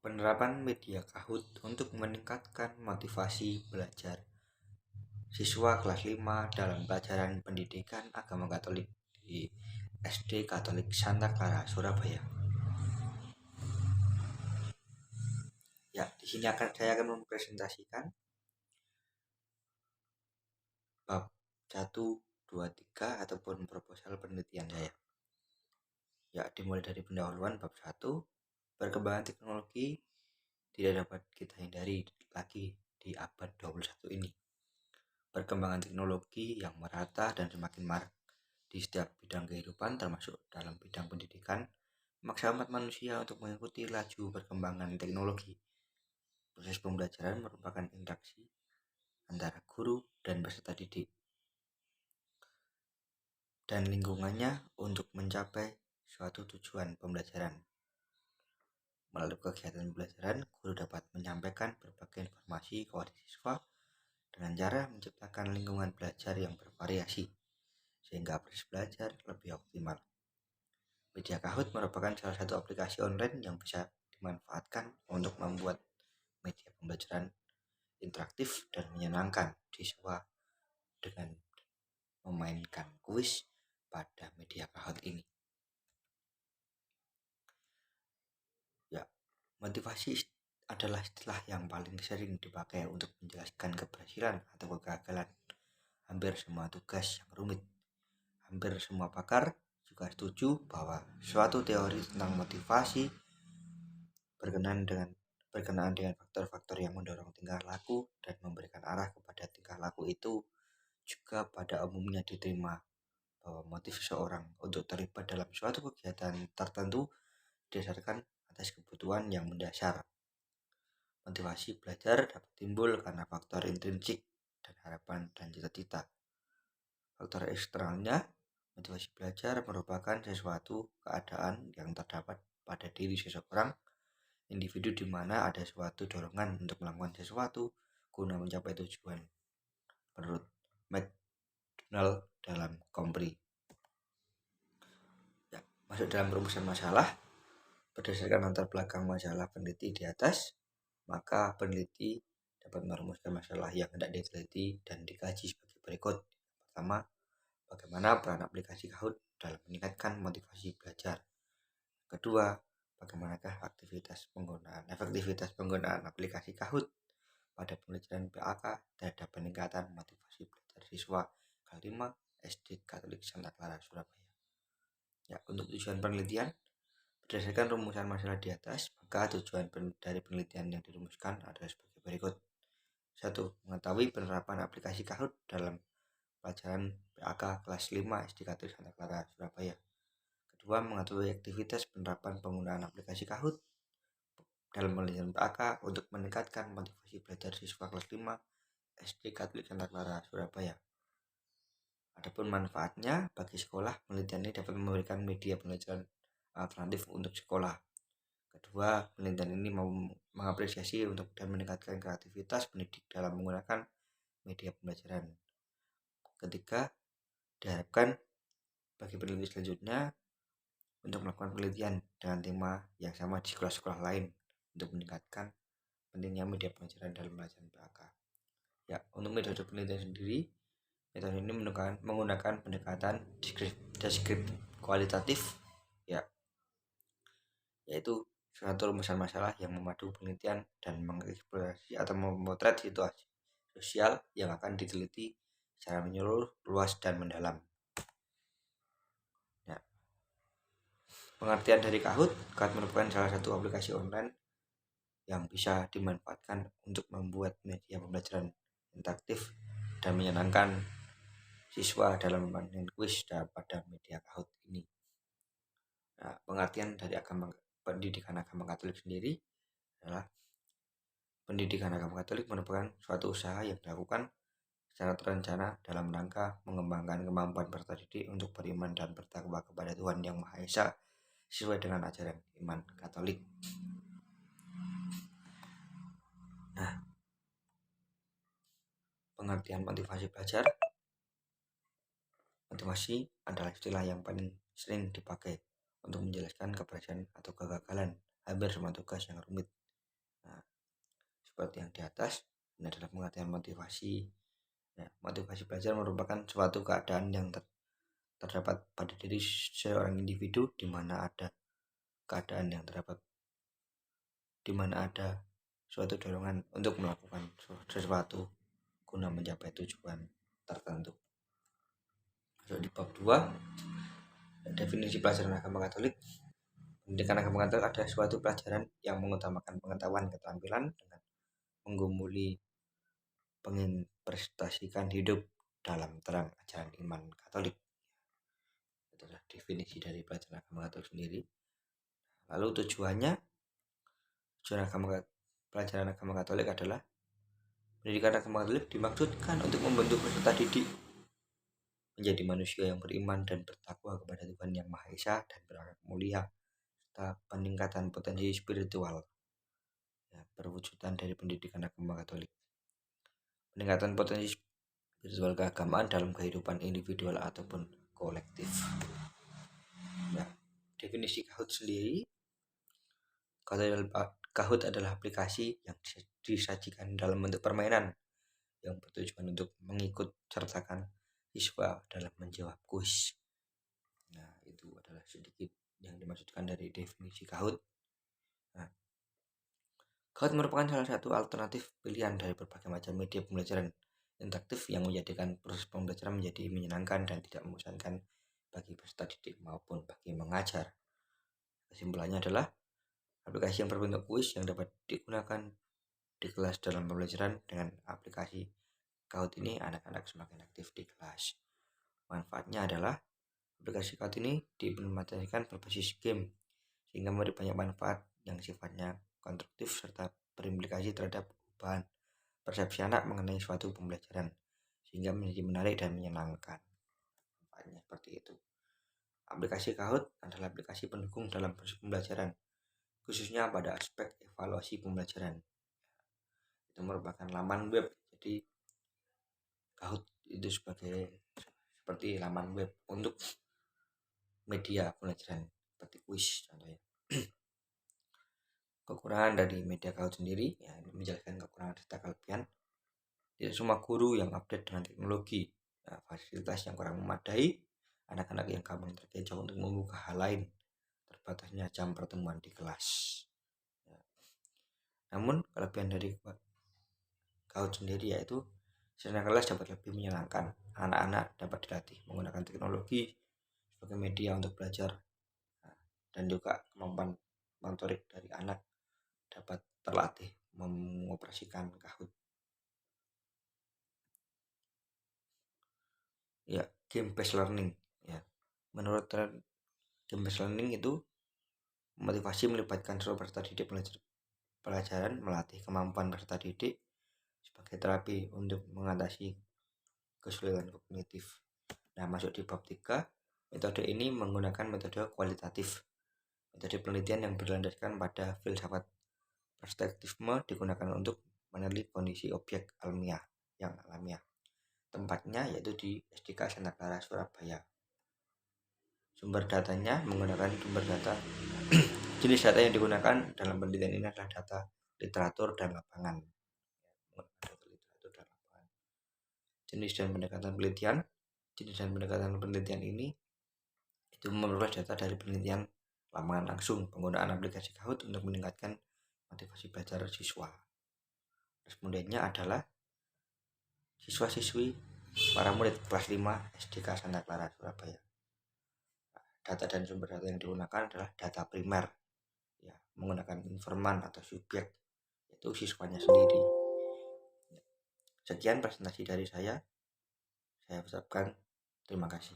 Penerapan media Kahoot untuk meningkatkan motivasi belajar siswa kelas 5 dalam pelajaran pendidikan agama Katolik di SD Katolik Santa Clara, Surabaya. Ya, di sini saya akan mempresentasikan bab 1, 2, 3 ataupun proposal penelitian saya. Ya, dimulai dari pendahuluan bab 1, perkembangan teknologi tidak dapat kita hindari lagi di abad 21 ini. Perkembangan teknologi yang merata dan semakin marak di setiap bidang kehidupan termasuk dalam bidang pendidikan memaksa umat manusia untuk mengikuti laju perkembangan teknologi. Proses pembelajaran merupakan interaksi antara guru dan peserta didik dan lingkungannya untuk mencapai suatu tujuan pembelajaran. Melalui kegiatan pembelajaran, guru dapat menyampaikan berbagai informasi kepada siswa dengan cara menciptakan lingkungan belajar yang bervariasi sehingga proses belajar lebih optimal. Media Kahoot merupakan salah satu aplikasi online yang bisa dimanfaatkan untuk membuat media pembelajaran interaktif dan menyenangkan siswa dengan memainkan kuis pada media Kahoot ini. Ya, motivasi adalah istilah yang paling sering dipakai untuk menjelaskan keberhasilan atau kegagalan hampir semua tugas yang rumit. Hampir semua pakar juga setuju bahwa suatu teori tentang motivasi berkenaan dengan faktor-faktor yang mendorong tingkah laku dan memberikan arah kepada tingkah laku itu juga pada umumnya diterima bahwa motif seseorang untuk terlibat dalam suatu kegiatan tertentu didasarkan atas kebutuhan yang mendasar. Motivasi belajar dapat timbul karena faktor intrinsik dan harapan dan cita-cita. Faktor eksternalnya, motivasi belajar merupakan sesuatu keadaan yang terdapat pada diri seseorang individu di mana ada suatu dorongan untuk melakukan sesuatu guna mencapai tujuan. Menurut McDonald dalam Compre. Ya, masuk dalam rumusan masalah berdasarkan latar belakang masalah peneliti di atas, maka peneliti dapat merumuskan masalah yang hendak diteliti dan dikaji sebagai berikut. Pertama, bagaimana peran aplikasi Kahoot dalam meningkatkan motivasi belajar. Kedua, bagaimanakah efektivitas penggunaan aplikasi Kahoot pada pembelajaran PAK terhadap peningkatan motivasi belajar siswa kelas 5 SD Katolik Santa Clara, Surabaya. Ya, untuk tujuan penelitian, berdasarkan rumusan masalah di atas, maka tujuan dari penelitian yang dirumuskan adalah sebagai berikut. 1. Mengetahui penerapan aplikasi Kahoot dalam pelajaran PAK kelas 5 SD Katolik Santa Clara, Surabaya. Kedua, mengetahui aktivitas penerapan penggunaan aplikasi Kahoot dalam penelitian PAK untuk meningkatkan motivasi belajar siswa kelas 5 SD Katolik Santa Clara, Surabaya. Adapun manfaatnya bagi sekolah, penelitian ini dapat memberikan media pembelajaran alternatif untuk sekolah. Kedua, penelitian ini mengapresiasi untuk dan meningkatkan kreativitas pendidik dalam menggunakan media pembelajaran. Ketiga, diharapkan bagi peneliti selanjutnya untuk melakukan penelitian dengan tema yang sama di sekolah-sekolah lain untuk meningkatkan pentingnya media pembelajaran dalam pelajaran PAK. Ya, untuk metode penelitian sendiri, metode ini menggunakan pendekatan deskriptif kualitatif, ya, yaitu suatu rumusan masalah yang memadu penelitian dan mengeksplorasi atau memotret situasi sosial yang akan diteliti secara menyeluruh, luas, dan mendalam. Ya. Pengertian dari Kahoot merupakan salah satu aplikasi online yang bisa dimanfaatkan untuk membuat media pembelajaran interaktif dan menyenangkan siswa dalam memainkan kuis pada media Kahoot ini. Nah, pengertian dari pendidikan agama Katolik sendiri adalah pendidikan agama Katolik merupakan suatu usaha yang dilakukan secara terencana dalam rangka mengembangkan kemampuan peserta didik untuk beriman dan bertakwa kepada Tuhan Yang Maha Esa sesuai dengan ajaran iman Katolik. Nah, pengertian motivasi belajar. Motivasi adalah istilah yang paling sering dipakai untuk menjelaskan keberhasilan atau kegagalan hampir semua tugas yang rumit seperti yang di atas. Ini adalah pengertian motivasi. Nah, motivasi belajar merupakan suatu keadaan yang terdapat pada diri seorang individu di mana ada keadaan yang terdapat di mana ada suatu dorongan untuk melakukan sesuatu guna mencapai tujuan tertentu. Masuk di bab 2, definisi pelajaran agama Katolik. Pendidikan agama Katolik adalah suatu pelajaran yang mengutamakan pengetahuan keterampilan dengan menggumuli menginterpretasikan hidup dalam terang ajaran iman Katolik. Itu adalah definisi dari pelajaran agama Katolik sendiri. Lalu pelajaran agama Katolik adalah pendidikan agama Katolik dimaksudkan untuk membentuk peserta didik menjadi manusia yang beriman dan bertakwa kepada Tuhan Yang Maha Esa dan berakhlak mulia, serta peningkatan potensi spiritual. Ya, perwujudan dari pendidikan agama Katolik. Peningkatan potensi spiritual keagamaan dalam kehidupan individual ataupun kolektif. Ya, definisi Kahoot sendiri, Kahoot adalah aplikasi yang disajikan dalam bentuk permainan yang bertujuan untuk mengikut sertakan siswa dalam menjawab kuis. Nah, itu adalah sedikit yang dimaksudkan dari definisi Kahoot. Nah, Kahoot merupakan salah satu alternatif pilihan dari berbagai macam media pembelajaran interaktif yang menjadikan proses pembelajaran menjadi menyenangkan dan tidak membosankan bagi peserta didik maupun bagi mengajar. Kesimpulannya adalah aplikasi yang berbentuk kuis yang dapat digunakan di kelas dalam pembelajaran. Dengan aplikasi Kahoot ini, anak-anak semakin aktif di kelas. Manfaatnya adalah aplikasi Kahoot ini diimplementasikan berbasis game sehingga memberi banyak manfaat yang sifatnya konstruktif serta berimplikasi terhadap perubahan persepsi anak mengenai suatu pembelajaran sehingga menjadi menarik dan menyenangkan. Manfaatnya seperti itu. Aplikasi Kahoot adalah aplikasi pendukung dalam proses pembelajaran, khususnya pada aspek evaluasi pembelajaran. Itu merupakan laman web, jadi Kahoot itu seperti laman web untuk media pembelajaran seperti kuis contohnya. Kekurangan dari media Kahoot sendiri, ya, menjelaskan kekurangan serta kelebihan. Tidak semua guru yang update dengan teknologi, fasilitas yang kurang memadai, anak-anak yang gampang terkecoh untuk membuka hal lain, terbatasnya jam pertemuan di kelas. Ya. Namun kelebihan dari Kahoot sendiri yaitu suasana kelas dapat lebih menyenangkan, anak-anak dapat dilatih menggunakan teknologi sebagai media untuk belajar, dan juga kemampuan motorik dari anak dapat terlatih mengoperasikan Kahoot. Ya, game based learning. Ya, menurut game based learning itu motivasi melibatkan seluruh peserta didik pelajaran, melatih kemampuan peserta didik sebagai terapi untuk mengatasi kesulitan kognitif. Nah, masuk di bab 3, metode ini menggunakan metode kualitatif. Metode penelitian yang berlandaskan pada filsafat perspektifisme digunakan untuk meneliti kondisi objek yang alamiah. Tempatnya yaitu di SDK Santa Clara, Surabaya. Sumber datanya menggunakan sumber data jenis data yang digunakan dalam penelitian ini adalah data literatur dan lapangan. Jenis dan pendekatan penelitian ini itu memperoleh data dari penelitian lapangan langsung, penggunaan aplikasi Kahoot untuk meningkatkan motivasi belajar siswa. Respondennya adalah siswa-siswi para murid kelas 5 SDK Santa Clara, Surabaya. Data dan sumber data yang digunakan adalah data primer, ya, menggunakan informan atau subjek, yaitu siswanya sendiri. Sekian presentasi dari saya ucapkan terima kasih.